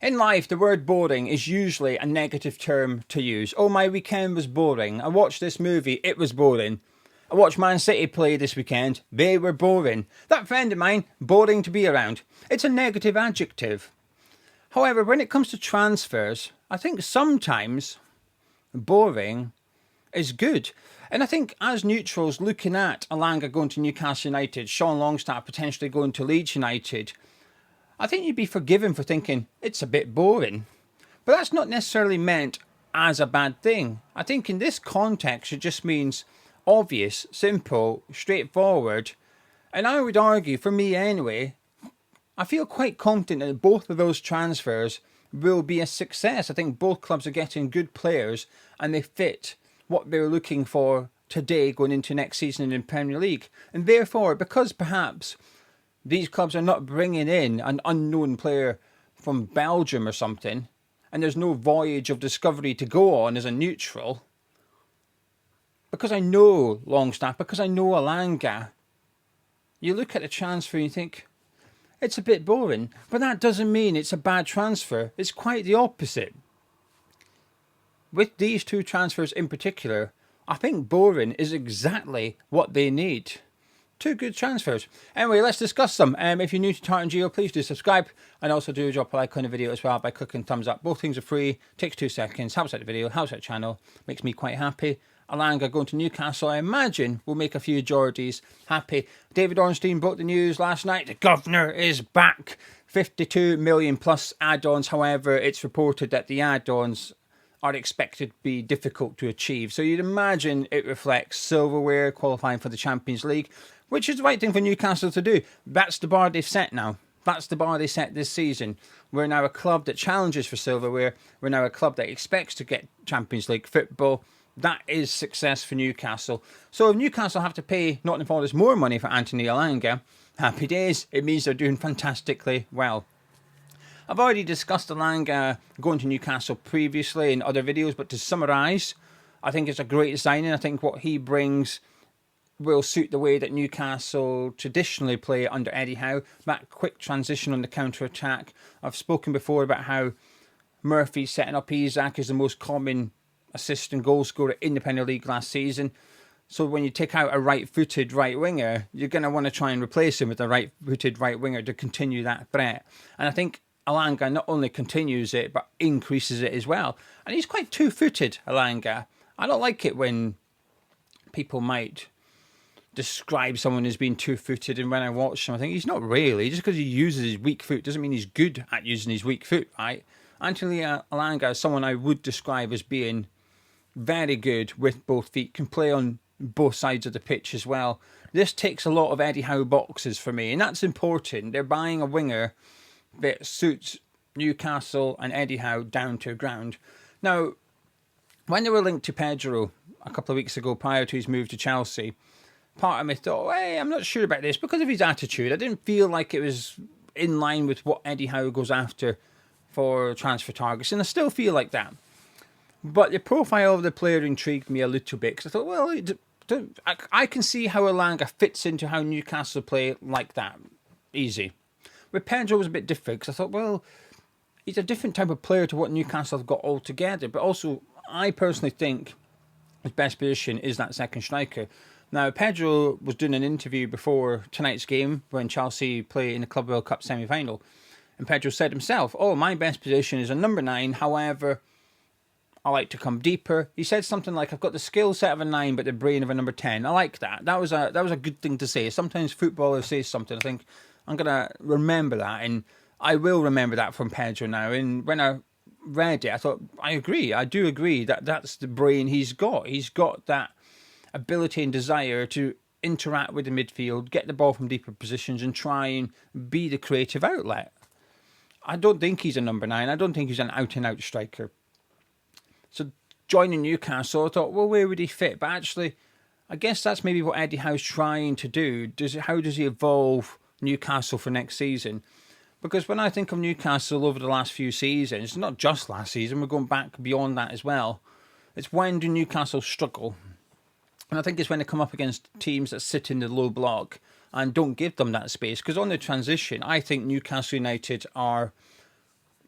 In life, the word boring is usually a negative term to use. Oh, my weekend was boring. I watched this movie, it was boring. I watched Man City play this weekend, they were boring. That friend of mine, boring to be around. It's a negative adjective. However, when it comes to transfers, I think sometimes boring is good. And I think as neutrals looking at Elanga going to Newcastle United, Sean Longstaff potentially going to Leeds United, I think you'd be forgiven for thinking it's a bit boring. But that's not necessarily meant as a bad thing. I think in this context it just means obvious, simple, straightforward. And I would argue, for me anyway, I feel quite confident that both of those transfers will be a success. I think both clubs are getting good players and they fit what they're looking for today going into next season in the Premier League. And therefore, because perhaps these clubs are not bringing in an unknown player from Belgium or something, and there's no voyage of discovery to go on as a neutral, because I know Longstaff, because I know Elanga, you look at the transfer and you think, it's a bit boring. But that doesn't mean it's a bad transfer. It's quite the opposite. With these two transfers in particular, I think boring is exactly what they need. Two good transfers. Anyway, let's discuss them. If you're new to Tartan Geo, please do subscribe. And also do drop a like on the video as well by clicking thumbs up. Both things are free. Takes 2 seconds. Helps out the video. Helps out the channel. Makes me quite happy. Elanga going to Newcastle, I imagine, will make a few Geordies happy. David Ornstein broke the news last night. The governor is back. 52 million plus add-ons. However, it's reported that the add-ons are expected to be difficult to achieve. So you'd imagine it reflects silverware, qualifying for the Champions League, which is the right thing for Newcastle to do. That's the bar they've set now. That's the bar they set this season. We're now a club that challenges for silverware. We're now a club that expects to get Champions League football. That is success for Newcastle. So if Newcastle have to pay Nottingham Forest more money for Anthony Elanga, happy days. It means they're doing fantastically well. I've already discussed Elanga going to Newcastle previously in other videos, but to summarise, I think it's a great signing. I think what he brings will suit the way that Newcastle traditionally play under Eddie Howe. That quick transition on the counter-attack. I've spoken before about how Murphy setting up Isak is the most common assist and goal scorer in the Premier League last season. So when you take out a right-footed right winger, you're going to want to try and replace him with a right-footed right winger to continue that threat. And I think Elanga not only continues it, but increases it as well. And he's quite two-footed, Elanga. I don't like it when people might describe someone as being two-footed, and when I watch him, I think he's not really. Just because he uses his weak foot doesn't mean he's good at using his weak foot, right? Anthony Elanga is someone I would describe as being very good with both feet, can play on both sides of the pitch as well. This takes a lot of Eddie Howe boxes for me, and that's important. They're buying a winger that suits Newcastle and Eddie Howe down to ground. Now, when they were linked to Pedro a couple of weeks ago prior to his move to Chelsea, part of me thought, hey, I'm not sure about this because of his attitude. I didn't feel like it was in line with what Eddie Howe goes after for transfer targets, and I still feel like that. But the profile of the player intrigued me a little bit because I thought, well, I can see how Elanga fits into how Newcastle play like that. Easy. With Pedro, it was a bit different because I thought, well, he's a different type of player to what Newcastle have got altogether. But also, I personally think his best position is that second striker. Now, Pedro was doing an interview before tonight's game when Chelsea play in the Club World Cup semi-final. And Pedro said himself, oh, my best position is a number 9. However, I like to come deeper. He said something like, I've got the skill set of a 9, but the brain of a number 10. I like that. That was a good thing to say. Sometimes footballers say something. I think I'm going to remember that. And I will remember that from Pedro now. And when I read it, I thought, I agree. I do agree that that's the brain he's got. He's got that ability and desire to interact with the midfield, get the ball from deeper positions and try and be the creative outlet. I don't think he's a number 9. I don't think he's an out-and-out striker. So joining Newcastle, I thought, well, where would he fit? But actually, I guess that's maybe what Eddie Howe's trying to do. How does he evolve Newcastle for next season? Because when I think of Newcastle over the last few seasons, not just last season, we're going back beyond that as well. It's when do Newcastle struggle? And I think it's when they come up against teams that sit in the low block and don't give them that space. Because on the transition, I think Newcastle United are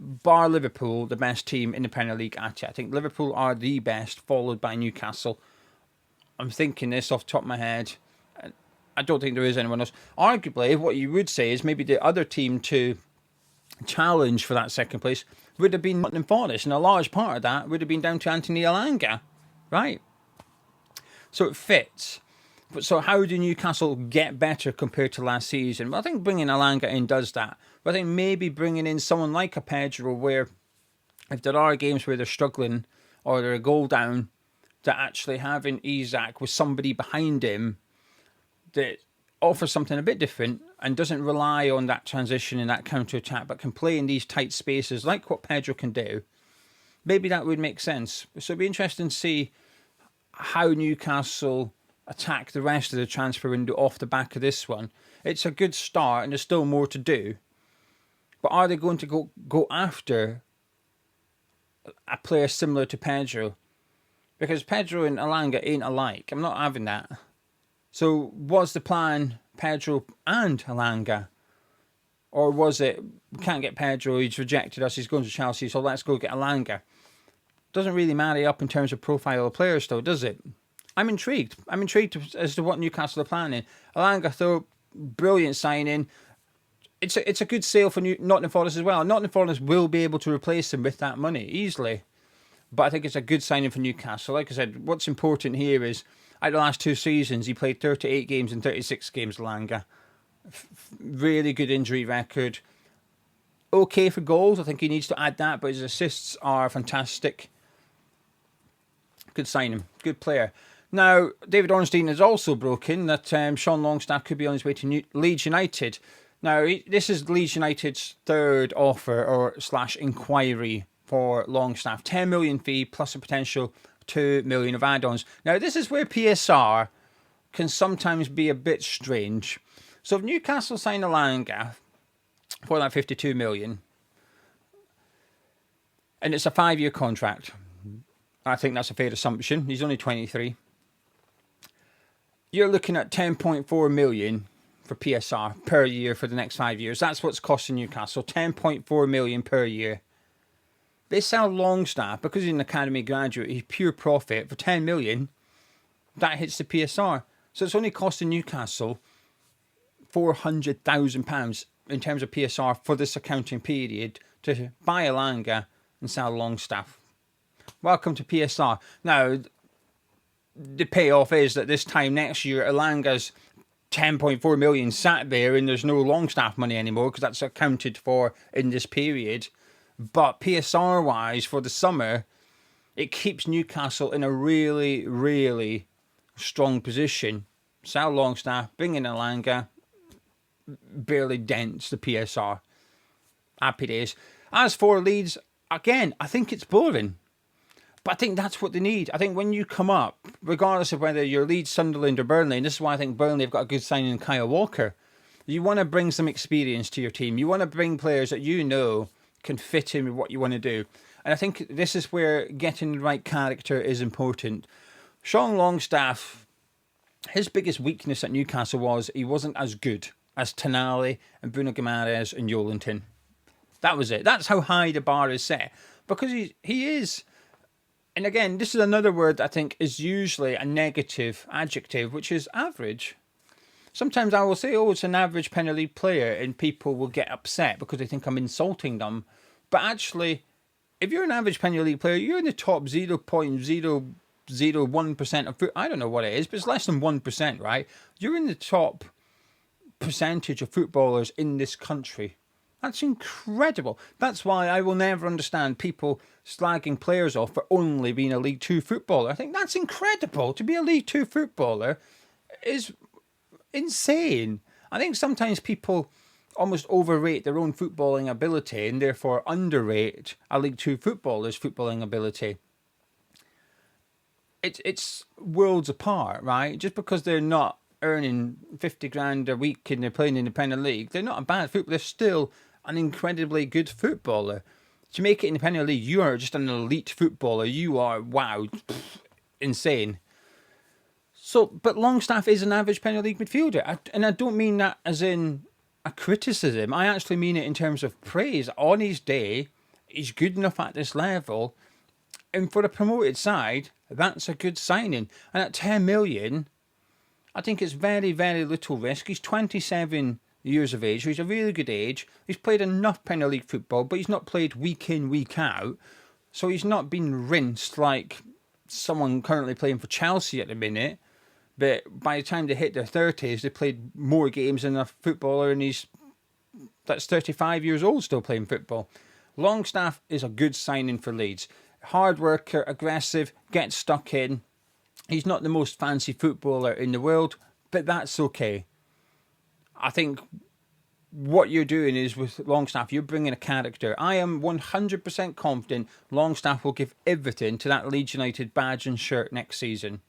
bar Liverpool, the best team in the Premier League at it. I think Liverpool are the best, followed by Newcastle. I'm thinking this off the top of my head. I don't think there is anyone else. Arguably, what you would say is maybe the other team to challenge for that second place would have been Nottingham Forest, and a large part of that would have been down to Anthony Elanga, right? So it fits. But so how do Newcastle get better compared to last season? Well, I think bringing Elanga in does that. But I think maybe bringing in someone like a Pedro, where if there are games where they're struggling or they're a goal down, that actually having Isak with somebody behind him that offers something a bit different and doesn't rely on that transition and that counter-attack, but can play in these tight spaces like what Pedro can do, maybe that would make sense. So it'd be interesting to see how Newcastle attack the rest of the transfer window off the back of this one. It's a good start and there's still more to do. But are they going to go after a player similar to Pedro? Because Pedro and Elanga ain't alike. I'm not having that. So was the plan Pedro and Elanga? Or was it, we can't get Pedro, he's rejected us, he's going to Chelsea, so let's go get Elanga? Doesn't really marry up in terms of profile of players though, does it? I'm intrigued. I'm intrigued as to what Newcastle are planning. Elanga, though, brilliant signing. It's a good sale for Nottingham Forest as well. Nottingham Forest will be able to replace him with that money easily. But I think it's a good signing for Newcastle. Like I said, what's important here is, out of the last 2 seasons, he played 38 games in 36 games, Elanga. Really good injury record. Okay for goals. I think he needs to add that, but his assists are fantastic. Good signing. Good player. Now, David Ornstein has also broken that Sean Longstaff could be on his way to Leeds United. Now, this is Leeds United's third offer or / inquiry for Longstaff. 10 million fee plus a potential 2 million of add-ons. Now, this is where PSR can sometimes be a bit strange. So if Newcastle sign Elanga for that 52 million, and it's a 5-year contract, I think that's a fair assumption. He's only 23. You're looking at 10.4 million for PSR per year for the next 5 years. That's what's costing Newcastle, 10.4 million per year. They sell Longstaff because he's an academy graduate, he's pure profit for 10 million. That hits the PSR. So it's only costing Newcastle £400,000 in terms of PSR for this accounting period to buy Elanga and sell Longstaff. Welcome to PSR. Now, the payoff is that this time next year, Elanga's 10.4 million sat there and there's no Longstaff money anymore because that's accounted for in this period. But PSR-wise, for the summer, it keeps Newcastle in a really, really strong position. Sell Longstaff, bring in Elanga, barely dents the PSR. Happy days. As for Leeds, again, I think it's boring. But I think that's what they need. I think when you come up, regardless of whether you're Leeds, Sunderland or Burnley, and this is why I think Burnley have got a good signing in Kyle Walker, you want to bring some experience to your team. You want to bring players that you know can fit in with what you want to do. And I think this is where getting the right character is important. Sean Longstaff, his biggest weakness at Newcastle was he wasn't as good as Tonali and Bruno Guimaraes and Yolenton. That was it. That's how high the bar is set. Because he is... And again, this is another word I think is usually a negative adjective, which is average. Sometimes I will say, oh, it's an average Premier League player, and people will get upset because they think I'm insulting them. But actually, if you're an average Premier League player, you're in the top 0.001% of I don't know what it is, but it's less than 1%, right? You're in the top percentage of footballers in this country. That's incredible. That's why I will never understand people slagging players off for only being a League Two footballer. I think that's incredible. To be a League Two footballer is insane. I think sometimes people almost overrate their own footballing ability and therefore underrate a League Two footballer's footballing ability. It's worlds apart, right? Just because they're not earning 50 grand a week and they're playing in the Premier League, they're not a bad footballer. They're still an incredibly good footballer. To make it in the Premier League, you are just an elite footballer. You are, wow, insane. So, but Longstaff is an average Premier League midfielder. And I don't mean that as in a criticism. I actually mean it in terms of praise. On his day, he's good enough at this level. And for a promoted side, that's a good signing. And at 10 million, I think it's very, very little risk. He's 27 years of age, so he's a really good age. He's played enough Premier League football, but he's not played week in, week out. So he's not been rinsed like someone currently playing for Chelsea at the minute. But by the time they hit their 30s, they played more games than a footballer, and that's 35 years old still playing football. Longstaff is a good signing for Leeds. Hard worker, aggressive, gets stuck in. He's not the most fancy footballer in the world, but that's okay. I think what you're doing is with Longstaff, you're bringing a character. I am 100% confident Longstaff will give everything to that Leeds United badge and shirt next season.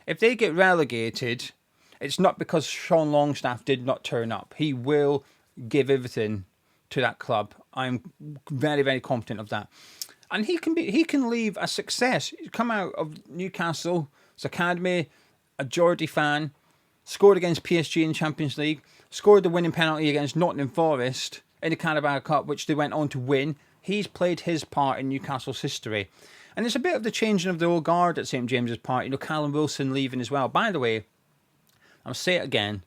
If they get relegated, it's not because Sean Longstaff did not turn up. He will give everything to that club. I'm very, very confident of that. And he can leave a success. He's come out of Newcastle's academy, a Geordie fan, scored against PSG in Champions League, scored the winning penalty against Nottingham Forest in the Carabao Cup, which they went on to win. He's played his part in Newcastle's history. And there's a bit of the changing of the old guard at St James's Park. Callum Wilson leaving as well. By the way, I'll say it again.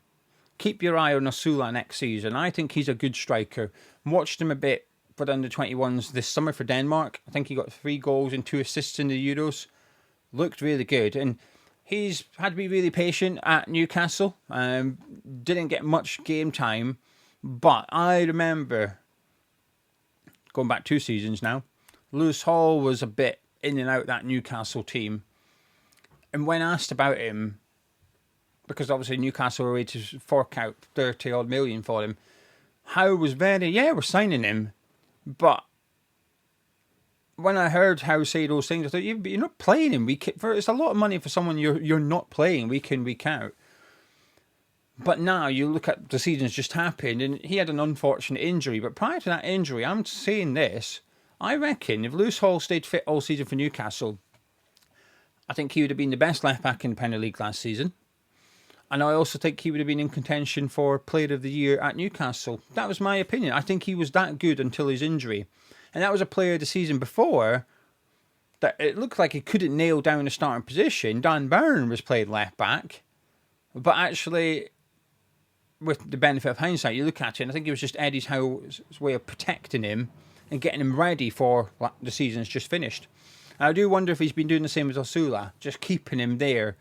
Keep your eye on Osula next season. I think he's a good striker. Watched him a bit for the under-21s this summer for Denmark. I think he got 3 goals and 2 assists in the Euros. Looked really good. And he's had to be really patient at Newcastle. Didn't get much game time. But I remember, going back 2 seasons now, Lewis Hall was a bit in and out that Newcastle team. And when asked about him, because obviously Newcastle were ready to fork out 30 odd million for him, Howe was very, we're signing him. But when I heard Howe say those things, I thought, you're not playing him week in. It's a lot of money for someone you're not playing week in, week out. But now you look at the season's just happened, and he had an unfortunate injury. But prior to that injury, I'm saying this, I reckon if Lewis Hall stayed fit all season for Newcastle, I think he would have been the best left back in the Premier League last season. And I also think he would have been in contention for Player of the Year at Newcastle. That was my opinion. I think he was that good until his injury. And that was a player the season before that it looked like he couldn't nail down a starting position. Dan Byrne was playing left back. But actually, with the benefit of hindsight, you look at it, and I think it was just Eddie Howe's way of protecting him and getting him ready for the season's just finished. And I do wonder if he's been doing the same as Osula, just keeping him there,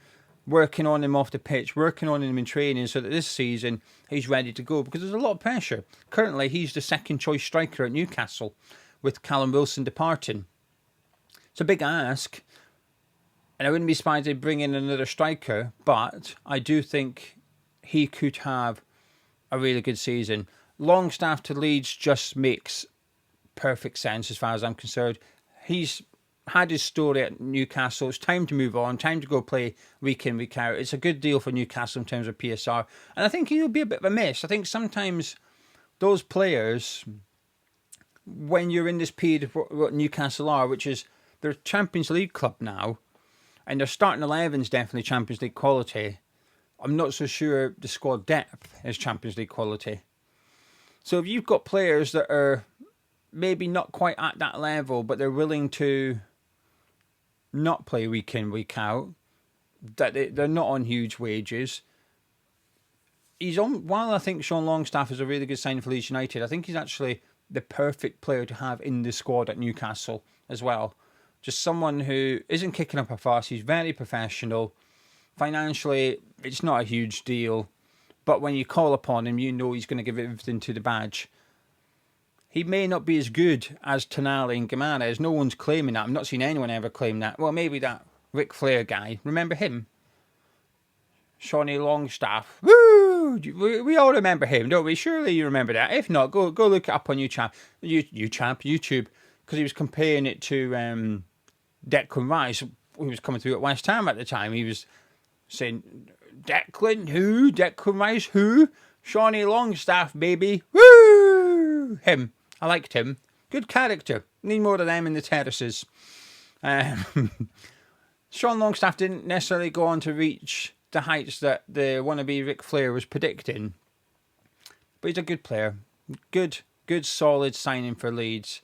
working on him off the pitch, working on him in training so that this season he's ready to go, because there's a lot of pressure. Currently, he's the second choice striker at Newcastle with Callum Wilson departing. It's a big ask, and I wouldn't be surprised if they bring in another striker, but I do think he could have a really good season. Longstaff to Leeds just makes perfect sense as far as I'm concerned. He's had his story at Newcastle. It's time to move on, time to go play week in, week out. It's a good deal for Newcastle in terms of PSR. And I think he'll be a bit of a miss. I think sometimes those players, when you're in this period of what Newcastle are, which is they're a Champions League club now, and their starting 11's definitely Champions League quality. I'm not so sure the squad depth is Champions League quality. So if you've got players that are maybe not quite at that level, but they're willing to not play week in, week out, that they're not on huge wages. While I think Sean Longstaff is a really good signing for Leeds United, I think he's actually the perfect player to have in the squad at Newcastle as well. Just someone who isn't kicking up a fuss. He's very professional. Financially, it's not a huge deal. But when you call upon him, you know he's going to give everything to the badge. He may not be as good as Tonali and Gimenez. No one's claiming that. I've not seen anyone ever claim that. Well, maybe that Ric Flair guy. Remember him? Sean Longstaff. Woo! We all remember him, don't we? Surely you remember that. If not, go look it up on YouTube. Because he was comparing it to Declan Rice, who was coming through at West Ham at the time. He was saying, Declan who? Declan Rice who? Shawnee Longstaff, baby. Woo! Him. I liked him. Good character. Need more of them in the terraces. Sean Longstaff didn't necessarily go on to reach the heights that the wannabe Ric Flair was predicting. But he's a good player. Good solid signing for Leeds.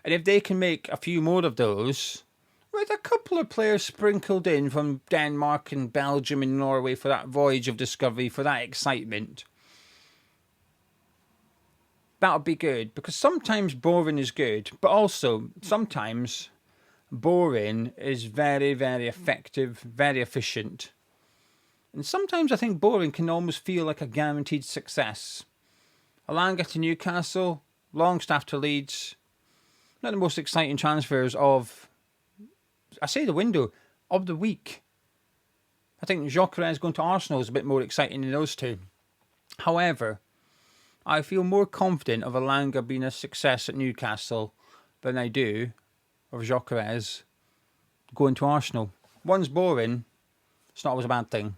And if they can make a few more of those, with a couple of players sprinkled in from Denmark and Belgium and Norway for that voyage of discovery, for that excitement, that would be good. Because sometimes boring is good, but also sometimes boring is very, very effective, very efficient. And sometimes I think boring can almost feel like a guaranteed success. Elanga to Newcastle, Longstaff to Leeds. Not the most exciting transfers of, I say the window, of the week. I think Gyökeres going to Arsenal is a bit more exciting than those two. However, I feel more confident of Elanga being a success at Newcastle than I do of Gyökeres going to Arsenal. One's boring, it's not always a bad thing.